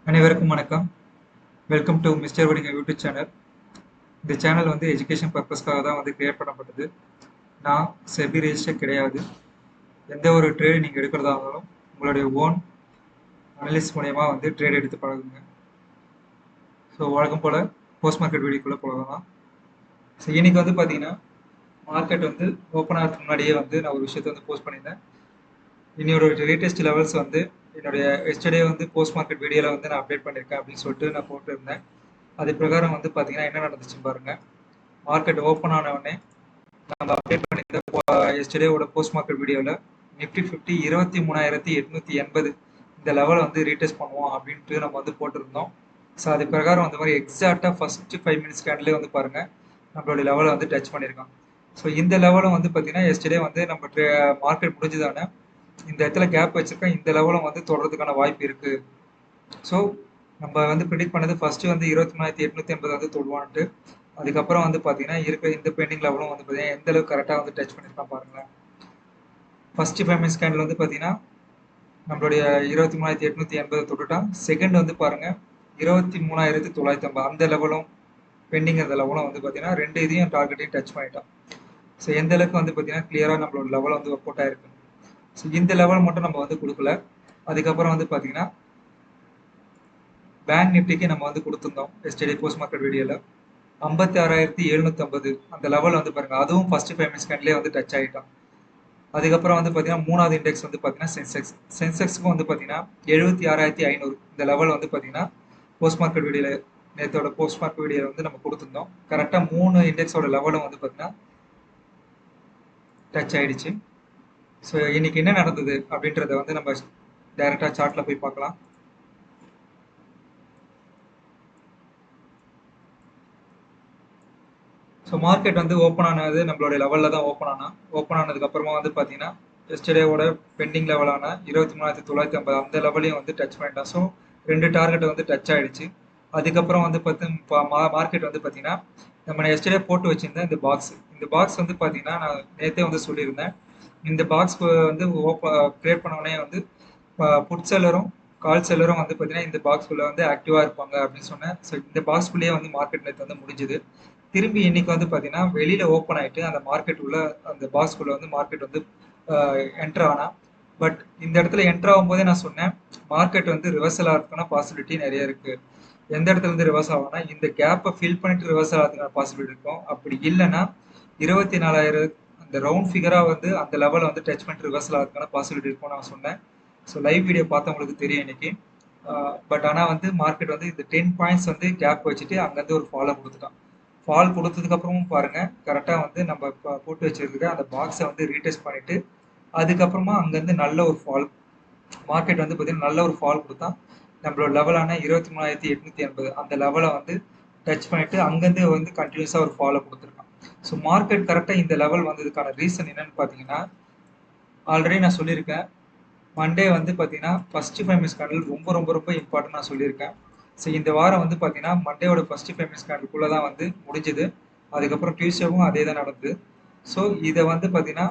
அனைவருக்கும் வணக்கம். Welcome to mister வடிங்க யூடியூப் சேனல். இந்த சேனல் வந்து எஜுகேஷன் பர்பஸ்க்காக தான் வந்து கிரியேட் பண்ணப்பட்டது. நான் செபி ரெஜிஸ்டர் கிடையாது. எந்த ஒரு ட்ரேடு நீங்கள் எடுக்கிறதா இருந்தாலும் உங்களுடைய ஓன் அனலிஸ்ட் மூலயமா வந்து ட்ரேட் எடுத்து பழகுங்க. ஸோ வழக்கம் போல் போஸ்ட் மார்க்கெட் வீடியோக்குள்ளே போகலாம். ஸோ இன்னைக்கு வந்து பார்த்தீங்கன்னா மார்க்கெட் வந்து ஓப்பன் ஆகிறதுக்கு முன்னாடியே வந்து நான் ஒரு விஷயத்தை வந்து போஸ்ட் பண்ணியிருந்தேன். என்னோட லேட்டஸ்ட் லெவல்ஸ் வந்து என்னுடைய எஸ்டர்டே வந்து போஸ்ட் மார்க்கெட் வீடியோவில் வந்து நான் அப்டேட் பண்ணியிருக்கேன் அப்படின்னு சொல்லிட்டு நான் போட்டிருந்தேன். அது பிரகாரம் வந்து பார்த்தீங்கன்னா என்ன நடந்துச்சுன்னு பாருங்கள். மார்க்கெட் ஓப்பன் ஆனவுடனே நம்ம அப்டேட் பண்ணியிருந்த எஸ்டர்டேவோட போஸ்ட் மார்க்கெட் வீடியோவில் நிஃப்டி 50 23,880 இந்த லெவலை வந்து ரீடெஸ்ட் பண்ணுவோம் அப்படின்ட்டு நம்ம வந்து போட்டிருந்தோம். ஸோ அது பிரகாரம் அந்த மாதிரி எக்ஸாக்டாக ஃபஸ்ட்டு 5 மினிட்ஸ் கேண்டிலே வந்து பாருங்கள் நம்மளுடைய லெவலை வந்து டச் பண்ணியிருக்கோம். ஸோ இந்த லெவலும் வந்து பார்த்தீங்கன்னா எஸ்டர்டே வந்து நம்ம மார்க்கெட் முடிஞ்சதானே இந்த இடத்துல கேப் வச்சிருக்கோம். இந்த லெவலும் வந்து தொடர்றதுக்கான வாய்ப்பு இருக்கு. ஸோ நம்ம வந்து ப்ரிடிக்ட் பண்ணது ஃபர்ஸ்ட் வந்து 23,880 வந்து தொடுவான்ட்டு. அதுக்கப்புறம் வந்து பார்த்தீங்கன்னா இருக்கிற இந்த பெண்டிங் லெவலும் வந்து பார்த்தீங்கன்னா எந்த அளவுக்கு கரெக்டாக வந்து டச் பண்ணியிருக்கான் பாருங்களேன். ஃபர்ஸ்ட் 5 மினிட்ஸ் கேண்டில் வந்து பார்த்தீங்கன்னா நம்மளுடைய 23,880 தொட்டுட்டான். செகண்ட் வந்து பாருங்க 23,950 அந்த லெவலும் பெண்டிங் அந்த லெவலும் வந்து பார்த்தீங்கன்னா ரெண்டு இதையும் டார்கெட்டையும் டச் பண்ணிட்டான். ஸோ எந்த அளவுக்கு வந்து பார்த்தீங்கன்னா கிளியராக நம்மளோட லெவல் வந்து ஒர்க் அவுட் ஆயிருக்கு. ஸோ இந்த லெவல் மட்டும் நம்ம வந்து கொடுக்கல. அதுக்கப்புறம் வந்து பார்த்தீங்கன்னா பேங்க் நிஃப்டிக்கு நம்ம வந்து கொடுத்துருந்தோம் எஸ்டர்டே போஸ்ட் மார்க்கெட் வீடியோவில் 56,750 அந்த லெவல் வந்து பாருங்க அதுவும் ஃபர்ஸ்ட் 5 மினிட்ஸ் கேண்ட்லேயே வந்து டச் ஆகிட்டோம். அதுக்கப்புறம் வந்து பார்த்தீங்கன்னா மூணாவது இண்டெக்ஸ் வந்து பார்த்தீங்கன்னா சென்செக்ஸுக்கும் வந்து பார்த்தீங்கன்னா 76,500 இந்த லெவல் வந்து பார்த்தீங்கன்னா போஸ்ட் மார்க்கெட் வீடியோவில் நேற்றோட போஸ்ட் மார்க்கெட் வீடியோவில் வந்து நம்ம கொடுத்துருந்தோம். கரெக்டாக 3 இண்டெக்ஸோட லெவலும் வந்து பார்த்தீங்கன்னா டச் ஆயிடுச்சு. ஸோ இன்னைக்கு என்ன நடந்தது அப்படின்றத வந்து நம்ம டைரெக்டாக சார்ட்டில் போய் பார்க்கலாம். ஸோ மார்க்கெட் வந்து ஓப்பன் ஆனது நம்மளுடைய லெவலில் தான் ஓப்பன் ஆனதுக்கப்புறமா வந்து பார்த்தீங்கன்னா எஸ்டர்டேவோட பெண்டிங் லெவலான 23,950 அந்த லெவலையும் வந்து டச் பண்ணிட்டோம். ஸோ ரெண்டு டார்கெட்டை வந்து டச் ஆகிடுச்சு. அதுக்கப்புறம் வந்து மார்க்கெட் வந்து பார்த்தீங்கன்னா நம்ம எஸ்டர்டே போட்டு வச்சுருந்தேன் இந்த பாக்ஸ் வந்து பார்த்தீங்கன்னா நான் நேற்றே வந்து சொல்லியிருந்தேன். இந்த பாக்ஸ் வந்து கிரியேட் பண்ணோடனே வந்து புட் செல்லரும் கால் செல்லரும் வந்து பார்த்தீங்கன்னா இந்த பாக்ஸ்குள்ளே வந்து ஆக்டிவாக இருப்பாங்க அப்படின்னு சொன்னேன். ஸோ இந்த பாக்ஸ்குள்ளேயே வந்து மார்க்கெட் நேற்று வந்து முடிஞ்சுது. திரும்பி இன்னைக்கு வந்து பார்த்தீங்கன்னா வெளியில் ஓப்பன் ஆகிட்டு அந்த மார்க்கெட் உள்ள அந்த பாக்ஸ்குள்ளே வந்து மார்க்கெட் வந்து என்டர் ஆனா. பட் இந்த இடத்துல என்டர் ஆகும்போதே நான் சொன்னேன் மார்க்கெட் வந்து ரிவர்சல் ஆகிறதுக்கான பாசிபிலிட்டி நிறைய இருக்குது. எந்த இடத்துல இருந்து ரிவர்ஸ் ஆகும்னா இந்த கேப்பை ஃபில் பண்ணிட்டு ரிவர்சல் ஆகிறதுக்கான பாசிபிலிட்டி இருக்கும். அப்படி இல்லைன்னா 24,000 அந்த ரவுண்ட் ஃபிகராக வந்து அந்த லெவலை வந்து டச் பண்ணிட்டு ரிவர்சல் ஆகிறதுக்கான பாசிபிலிட்டி இருக்கும் நான் சொன்னேன். ஸோ லைவ் வீடியோ பார்த்தவங்களுக்கு தெரியும் இன்னைக்கு. பட் ஆனால் வந்து மார்க்கெட் வந்து இந்த 10 பாயிண்ட்ஸ் வந்து கேப் வச்சுட்டு அங்கேருந்து ஒரு ஃபாலோ கொடுத்துட்டான். ஃபால் கொடுத்ததுக்கப்புறமும் பாருங்கள் கரெக்டாக வந்து நம்ம போட்டு வச்சிருக்கிற அந்த பாக்ஸை வந்து ரீடெஸ்ட் பண்ணிவிட்டு அதுக்கப்புறமா அங்கேருந்து நல்ல ஒரு ஃபால் மார்க்கெட் வந்து பார்த்தீங்கன்னா நல்ல ஒரு ஃபால் கொடுத்தா நம்மளோட லெவலான 23,880 அந்த லெவலை வந்து டச் பண்ணிவிட்டு அங்கேருந்து வந்து கண்டினியூஸாக ஒரு ஃபாலோ கொடுத்துருக்கான். ஸோ மார்க்கெட் கரெக்டாக இந்த லெவல் வந்ததுக்கான ரீசன் என்னன்னு பார்த்தீங்கன்னா ஆல்ரெடி நான் சொல்லியிருக்கேன் மண்டே வந்து பார்த்தீங்கன்னா ஃபர்ஸ்ட் 5 மினிட்ஸ் கேண்டில் ரொம்ப ரொம்ப ரொம்ப இம்பார்ட்டன்ட் நான் சொல்லியிருக்கேன். ஸோ இந்த வாரம் வந்து பார்த்தீங்கன்னா மண்டேவோட ஃபர்ஸ்ட் 5 மினிட்ஸ் கேண்டிலுக்குள்ளே தான் வந்து முடிஞ்சுது. அதுக்கப்புறம் டியூஸ்டேவும் அதே தான் நடந்தது. ஸோ இதை வந்து பார்த்தீங்கன்னா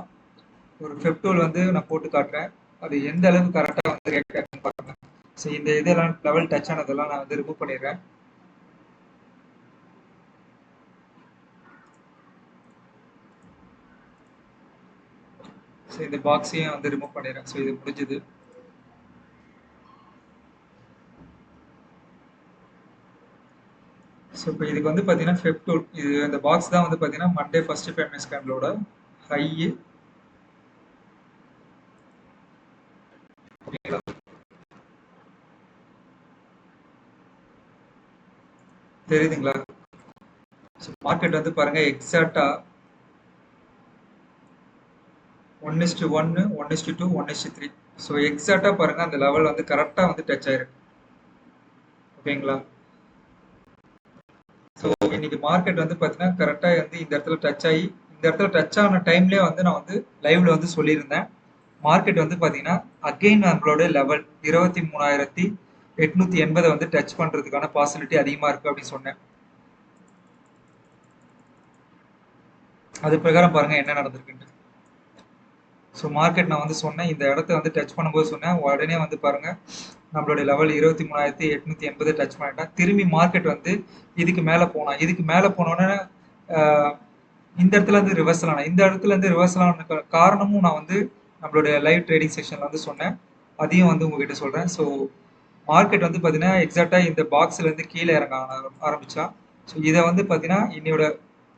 ஒரு ஃபெப்டோல் வந்து நான் போட்டு காட்டுறேன். அது எந்த அளவுக்கு கரெக்டாக வந்து ரியாக்ட் ஆகுதுன்னு பாருங்க. ஸோ இந்த இதெல்லாம் லெவல் டச் ஆனதெல்லாம் நான் வந்து ரிமூவ் பண்ணிடுறேன். ஸோ இந்த பாக்ஸையும் வந்து ரிமூவ் பண்ணிடுறேன். ஸோ இது முடிஞ்சுது. ஸோ இப்போ இதுக்கு வந்து பார்த்தீங்கன்னா ஃபெப்டோல் இது இந்த பாக்ஸ் தான் வந்து பார்த்தீங்கன்னா மண்டே ஃபர்ஸ்ட் 5 மினிட்ஸ் கேண்டிலோட ஹை. தெரியுதுங்களா? ஸோ மார்க்கெட் வந்து பாருங்க எக்ஸாக்டா 1:1, 1:2, 1:3. ஸோ எக்ஸாக்டா பாருங்க அந்த லெவல் வந்து கரெக்டாக வந்து டச் ஆயிருக்கு. ஓகேங்களா? ஸோ இன்னைக்கு மார்க்கெட் வந்து பார்த்தீங்கன்னா கரெக்டாக வந்து இந்த இடத்துல டச் ஆகி இந்த இடத்துல டச் ஆன டைம்லேயே வந்து நான் வந்து லைவ்ல வந்து சொல்லியிருந்தேன் மார்க்கெட் வந்து பார்த்தீங்கன்னா அகெயின் நம்மளோட லெவல் 23,880 வந்து டச் பண்ணுறதுக்கான பாசிபிலிட்டி அதிகமாக இருக்குது அப்படின்னு சொன்னேன். அது பிரகாரம் பாருங்க என்ன நடந்திருக்குன்ட்டு. ஸோ மார்க்கெட் நான் வந்து சொன்னேன் இந்த இடத்த வந்து டச் பண்ணும்போது சொன்னேன் உடனே வந்து பாருங்க நம்மளுடைய லெவல் 23,880 டச் பண்ணிட்டேன். திரும்பி மார்க்கெட் வந்து இதுக்கு மேலே போனா, இதுக்கு மேலே போனோன்னே இந்த இடத்துல இருந்து ரிவர்சல் ஆனா, இந்த இடத்துல இருந்து ரிவர்சல் ஆன காரணமும் நான் வந்து நம்மளுடைய லைவ் ட்ரேடிங் செக்ஷன்ல வந்து சொன்னேன். அதையும் வந்து உங்ககிட்ட சொல்றேன். ஸோ மார்க்கெட் வந்து பார்த்தீங்கன்னா எக்ஸாக்டா இந்த பாக்ஸ்ல இருந்து கீழே இறங்க ஆரம்பிச்சா. ஸோ இதை வந்து பார்த்தீங்கன்னா இன்னையோட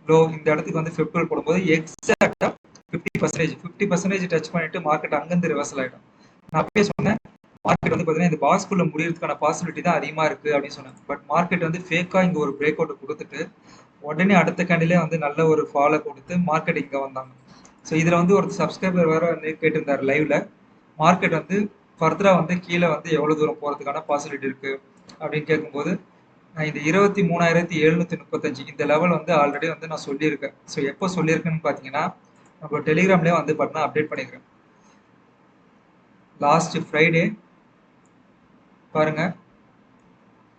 லோ இந்த இடத்துக்கு வந்து ஃபிப்டல் போடும்போது எக்ஸாக்டா 50% டச் பண்ணிட்டு மார்க்கெட் அங்கிருந்து ரிவர்சல் ஆயிடும். நான் அப்பயே சொன்னேன் மார்க்கெட் வந்து பார்த்தீங்கன்னா இந்த பாக்ஸ்குள்ள முடியறதுக்கான பாசிபிலிட்டி தான் அதிகமா இருக்கு அப்படின்னு சொன்னேன். பட் மார்க்கெட் வந்து ஃபேக்கா இங்க ஒரு பிரேக் அவுட் கொடுத்துட்டு உடனே அடுத்த கேண்டிலே வந்து நல்ல ஒரு ஃபாலோ கொடுத்து மார்க்கெட் இங்க வந்தாங்க. ஸோ இதுல வந்து ஒரு சப்ஸ்கிரைபர் வேற வந்து கேட்டிருந்தாரு லைவ்ல மார்க்கெட் வந்து ஃபர்தரா வந்து கீழே வந்து எவ்வளவு தூரம் போறதுக்கான பாசிபிலிட்டி இருக்கு அப்படின்னு கேட்கும்போது நான் இந்த 23,735 இந்த லெவல் வந்து ஆல்ரெடி வந்து நான் சொல்லியிருக்கேன். ஸோ எப்போ சொல்லியிருக்கேன்னு பார்த்தீங்கன்னா நம்ம டெலிகிராம்லேயே வந்து பார்த்தீங்கன்னா அப்டேட் பண்ணிக்கிறேன். லாஸ்ட் ஃப்ரைடே பாருங்க.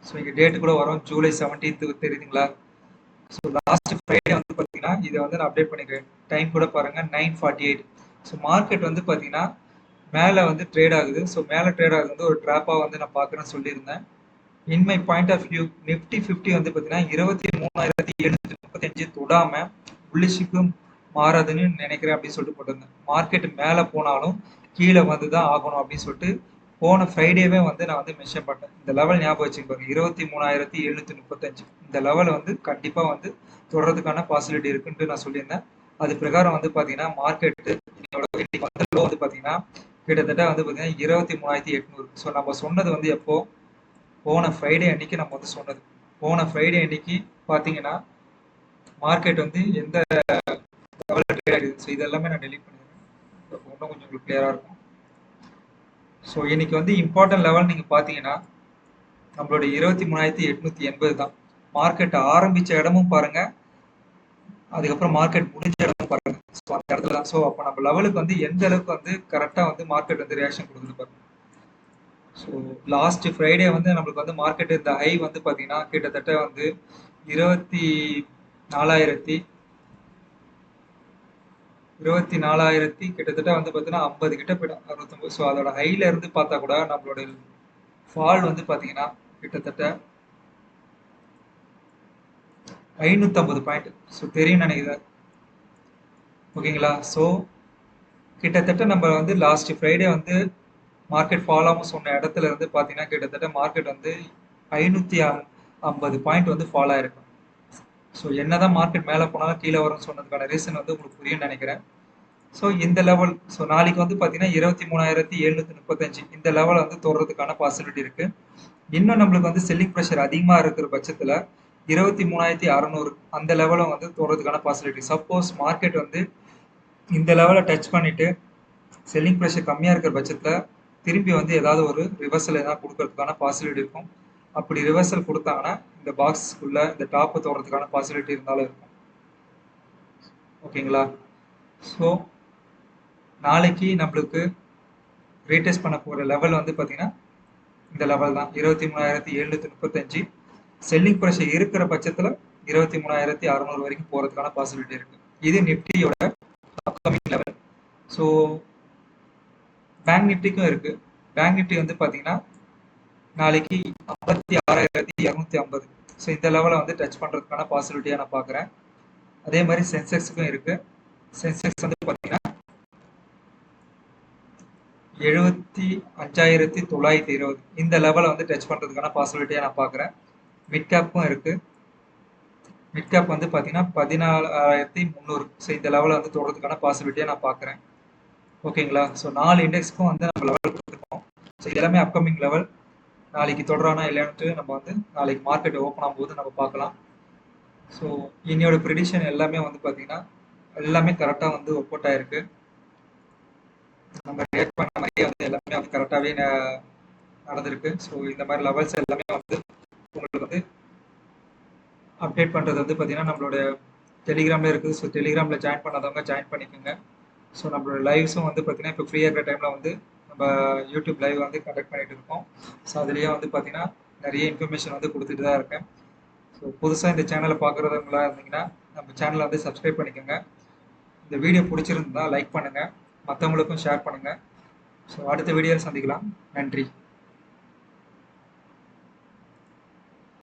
ஸோ இங்கே டேட்டு கூட வரும் ஜூலை 17 தெரியுதுங்களா. ஸோ லாஸ்ட் ஃப்ரைடே வந்து பார்த்தீங்கன்னா இதை வந்து நான் அப்டேட் பண்ணிக்கிறேன். டைம் கூட பாருங்க 9:48. ஸோ மார்க்கெட் வந்து பார்த்தீங்கன்னா மேலே வந்து ட்ரேட் ஆகுது. ஸோ மேலே ட்ரேட் ஆகுது வந்து ஒரு ட்ராப்பாக வந்து நான் பார்க்குறேன்னு சொல்லியிருந்தேன். In my point of view Nifty 50 வந்து பார்த்தீங்கன்னா 23,735 தொடாம புல்லிஷுக்கு மாறாதுன்னு நினைக்கிறேன் அப்படின்னு சொல்லிட்டு போட்டிருந்தேன். மார்க்கெட் மேலே போனாலும் கீழே வந்து தான் ஆகணும் அப்படின்னு சொல்லிட்டு போன ஃப்ரைடேவே வந்து நான் வந்து மென்ஷன் பண்ணேன். இந்த லெவல் ஞாபகம் வச்சுக்கோங்க 23,735 இந்த லெவல் வந்து கண்டிப்பாக வந்து தொடர்றதுக்கான பாசிபிலிட்டி இருக்குன்ட்டு நான் சொல்லியிருந்தேன். அது பிரகாரம் வந்து பார்த்தீங்கன்னா மார்க்கெட் வந்து பார்த்தீங்கன்னா கிட்டத்தட்ட வந்து பார்த்தீங்கன்னா 23,800. ஸோ நம்ம சொன்னது வந்து எப்போ போன ஃப்ரைடே அன்னைக்கு நம்ம வந்து சொன்னது. போன ஃப்ரைடே அன்னைக்கு பார்த்தீங்கன்னா மார்க்கெட் வந்து எந்த லெவலில் ட்ரேட் ஆகுது. ஸோ இதெல்லாமே நான் டெலிட் பண்ணிடுறேன். இன்னும் கொஞ்சம் உங்களுக்கு கிளியராக இருக்கும். ஸோ இன்னைக்கு வந்து இம்பார்ட்டன்ட் லெவல் நீங்கள் பார்த்தீங்கன்னா நம்மளுடைய 23,880 தான். மார்க்கெட் ஆரம்பிச்ச இடமும் பாருங்க, அதுக்கப்புறம் மார்க்கெட் முடிஞ்ச இடமும் பாருங்க. ஸோ அந்த இடத்துல தான். ஸோ அப்போ நம்ம லெவலுக்கு வந்து எந்த அளவுக்கு வந்து கரெக்டாக வந்து மார்க்கெட் வந்து ரியாக்ஷன் கொடுக்குது பாருங்க. ஸோ லாஸ்ட் ஃப்ரைடே வந்து நம்மளுக்கு வந்து மார்க்கெட் இந்த ஹை வந்து பார்த்தீங்கன்னா கிட்டத்தட்ட வந்து 24,000 கிட்டத்தட்ட வந்து பார்த்தீங்கன்னா 50 கிட்ட போயிடும் 69. ஸோ அதோட ஹைல இருந்து பார்த்தா கூட நம்மளோட ஃபால் வந்து பார்த்தீங்கன்னா கிட்டத்தட்ட 550 பாயிண்ட். ஸோ தெரியும் நினைக்கிறேன். ஓகேங்களா. ஸோ கிட்டத்தட்ட நம்ம வந்து லாஸ்ட் ஃப்ரைடே வந்து மார்க்கெட் ஃபால் ஆகும் சொன்ன இடத்துல இருந்து பார்த்தீங்கன்னா கிட்டத்தட்ட மார்க்கெட் வந்து 550 பாயிண்ட் வந்து ஃபால் ஆயிருக்கும். ஸோ என்னதான் மார்க்கெட் மேலே போனாலும் கீழே வரும்னு சொன்னதுக்கான ரீசன் வந்து உங்களுக்கு புரியும்னு நினைக்கிறேன். ஸோ இந்த லெவல் ஸோ நாளைக்கு வந்து பார்த்தீங்கன்னா 23,735 இந்த லெவல் வந்து தொடுறதுக்கான பாசிபிலிட்டி இருக்கு. இன்னும் நம்மளுக்கு வந்து செல்லிங் ப்ரெஷர் அதிகமாக இருக்கிற பட்சத்தில் 23,600 அந்த லெவலை வந்து தொடுறதுக்கான பாசிபிலிட்டி. சப்போஸ் மார்க்கெட் வந்து இந்த லெவலை டச் பண்ணிட்டு செல்லிங் ப்ரெஷர் கம்மியாக இருக்கிற பட்சத்தில் திரும்பி வந்து ஏதாவது ஒரு ரிவர்சல் ஏதாவது கொடுக்கறதுக்கான பாசிபிலிட்டி இருக்கும். அப்படி ரிவர்சல் கொடுத்தாங்கன்னா இந்த பாக்ஸ்க்குள்ள இந்த டாப்பை தோறதுக்கான பாசிபிலிட்டி இருந்தாலும் இருக்கும். ஓகேங்களா. ஸோ நாளைக்கு நம்மளுக்கு ரீடெஸ்ட் பண்ண போகிற லெவல் வந்து பார்த்தீங்கன்னா இந்த லெவல் தான் 23,735. செல்லிங் ப்ரெஷர் இருக்கிற பட்சத்தில் 23,600 வரைக்கும் போகிறதுக்கான பாசிபிலிட்டி இருக்கு. இது நிஃப்டியோட அப்கமிங் லெவல். ஸோ பேங்க் நிஃப்டிக்கும் இருக்கு. பேங்க் நிஃப்டி வந்து பார்த்தீங்கன்னா நாளைக்கு 56,250. ஸோ இந்த லெவலை வந்து டச் பண்ணுறதுக்கான பாசிபிலிட்டியாக நான் பார்க்குறேன். அதே மாதிரி சென்செக்ஸுக்கும் இருக்கு. சென்செக்ஸ் வந்து பார்த்தீங்கன்னா 75,920 இந்த லெவலை வந்து டச் பண்ணுறதுக்கான பாசிபிலிட்டியாக நான் பார்க்குறேன். மிட் கேப்பும் இருக்கு. மிட் கேப் வந்து பார்த்தீங்கன்னா 14,300. ஸோ இந்த லெவலை வந்து தொடர்றதுக்கான பாசிபிலிட்டியாக நான் பார்க்குறேன். ஓகேங்களா. ஸோ 4 இண்டெக்ஸ்க்கும் வந்து நம்ம லெவல் கொடுத்துருக்கோம். ஸோ இது எல்லாமே அப்கமிங் லெவல். நாளைக்கு தொடரானா இல்லைன்ட்டு நம்ம வந்து நாளைக்கு மார்க்கெட் ஓப்பன் ஆகும்போது நம்ம பார்க்கலாம். ஸோ இன்னையோட ப்ரிடிஷன் எல்லாமே வந்து பார்த்தீங்கன்னா எல்லாமே கரெக்டாக வந்து ஒர்க் அவுட் ஆயிருக்கு. நம்ம ரியாக்ட் பண்ண மாதிரியே வந்து எல்லாமே வந்து கரெக்டாகவே நடந்திருக்கு. ஸோ இந்த மாதிரி லெவல்ஸ் எல்லாமே வந்து உங்களுக்கு வந்து அப்டேட் பண்ணுறது வந்து பார்த்தீங்கன்னா நம்மளோட டெலிகிராமில் இருக்குது. ஸோ டெலிகிராமில் ஜாயின் பண்ணாதவங்க ஜாயின் பண்ணிக்கோங்க. ஸோ நம்மளோட லைவ்ஸும் வந்து பார்த்தீங்கன்னா இப்போ ஃப்ரீயாக இருக்கிற டைமில் வந்து நம்ம யூடியூப் லைவ் வந்து கண்டக்ட் பண்ணிட்டு இருக்கோம். ஸோ அதுலேயே வந்து பார்த்தீங்கன்னா நிறைய இன்ஃபர்மேஷன் வந்து கொடுத்துட்டு தான் இருக்கேன். ஸோ புதுசாக இந்த சேனலை பார்க்குறவங்களா இருந்தீங்கன்னா நம்ம சேனலை வந்து சப்ஸ்கிரைப் பண்ணிக்கோங்க. இந்த வீடியோ பிடிச்சிருந்தா லைக் பண்ணுங்கள், மற்றவங்களுக்கும் ஷேர் பண்ணுங்கள். ஸோ அடுத்த வீடியோவில் சந்திக்கலாம். நன்றி.